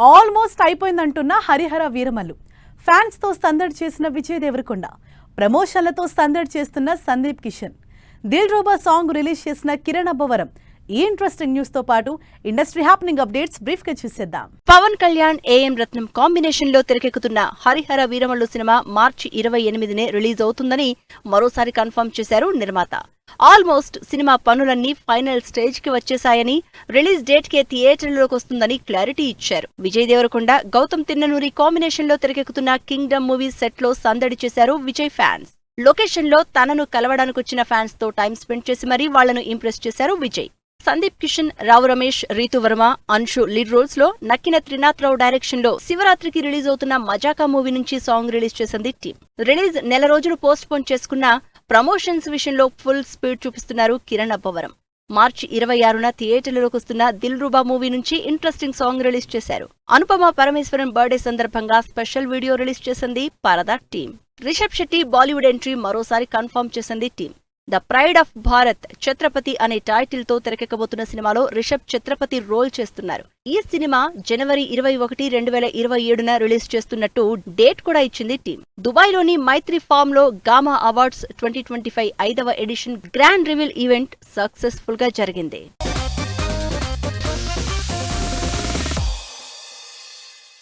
Almost అయిపోయిందంటున్న Harihara Veeramallu. Fans తో సందడి చేసిన విజయ్ దేవరకొండ, ప్రమోషన్లతో సందడి చేస్తున్న సందీప్ కిషన్, దిల్ రూబా సాంగ్ రిలీజ్ చేసిన కిరణ్ అబ్బవరం. ఈ ఇంట్రెస్టింగ్ న్యూస్ తో పాటు ఇండస్ట్రీ హ్యాపెనింగ్ అప్డేట్స్ బ్రీఫ్ గా చూసేద్దాం. పవన్ కళ్యాణ్, ఏఎం రత్నం కాంబినేషన్ లో తెరకెక్కుతున్న హరిహర వీరమల్లు సినిమా మార్చి 28నే రిలీజ్ అవుతుందని మరోసారి కన్ఫర్మ్ చేశారు నిర్మాత. ఆల్మోస్ట్ సినిమా పనులన్నీ ఫైనల్ స్టేజ్ కి వచ్చేశాయని, రిలీజ్ డేట్ కే థియేటర్లోకి వస్తుందని క్లారిటీ ఇచ్చారు. విజయ్ దేవరకొండ, గౌతమ్ తిన్ననూరి కాంబినేషన్ లో తెరకెక్కుతున్న కింగ్డమ్ మూవీ సెట్ లో సందడి చేశారు విజయ్ ఫ్యాన్స్. లొకేషన్ లో తనను కలవడానికొచ్చిన ఫ్యాన్స్ తో టైం స్పెండ్ చేసి మరీ వాళ్లను ఇంప్రెస్ చేశారు విజయ్. సందీప్ కిషన్, రావు రమేష్, రీతు వర్మ, అన్షు లీడ్ రోల్స్ లో, నక్కిన త్రినాథరావు డైరెక్షన్ లో శివరాత్రికి రిలీజ్ అవుతున్న మజాకా మూవీ నుంచి సాంగ్ రిలీజ్ చేసింది టీం. రిలీజ్ నెల రోజులు పోస్ట్ పోన్ చేసుకున్న ప్రమోషన్స్ విషయంలో ఫుల్ స్పీడ్ చూపిస్తున్నారు కిరణ్ అబ్బవరం. మార్చి 26న థియేటర్లోకి వస్తున్న దిల్ రూబా మూవీ నుంచి ఇంట్రెస్టింగ్ సాంగ్ రిలీజ్ చేశారు. అనుపమ పరమేశ్వరన్ బర్త్డే సందర్భంగా స్పెషల్ వీడియో రిలీజ్ చేసింది Paradha team. Rishab Shetty Bollywood entry మరోసారి కన్ఫర్మ్ చేసింది team. The pride of Bharat Chhatrapati అనే టైటిల్ తో తెరకెక్కబోతున్న సినిమాలో రిషబ్ ఛత్రపతి రోల్ చేస్తున్నారు. ఈ సినిమా జనవరి 21, 2027న రిలీజ్ చేస్తున్నట్టు డేట్ కూడా ఇచ్చింది టీం. దుబాయ్ లోని మైత్రి ఫామ్ లో గామా అవార్డ్స్ 2025 5వ edition grand reveal event successful గా జరిగింది.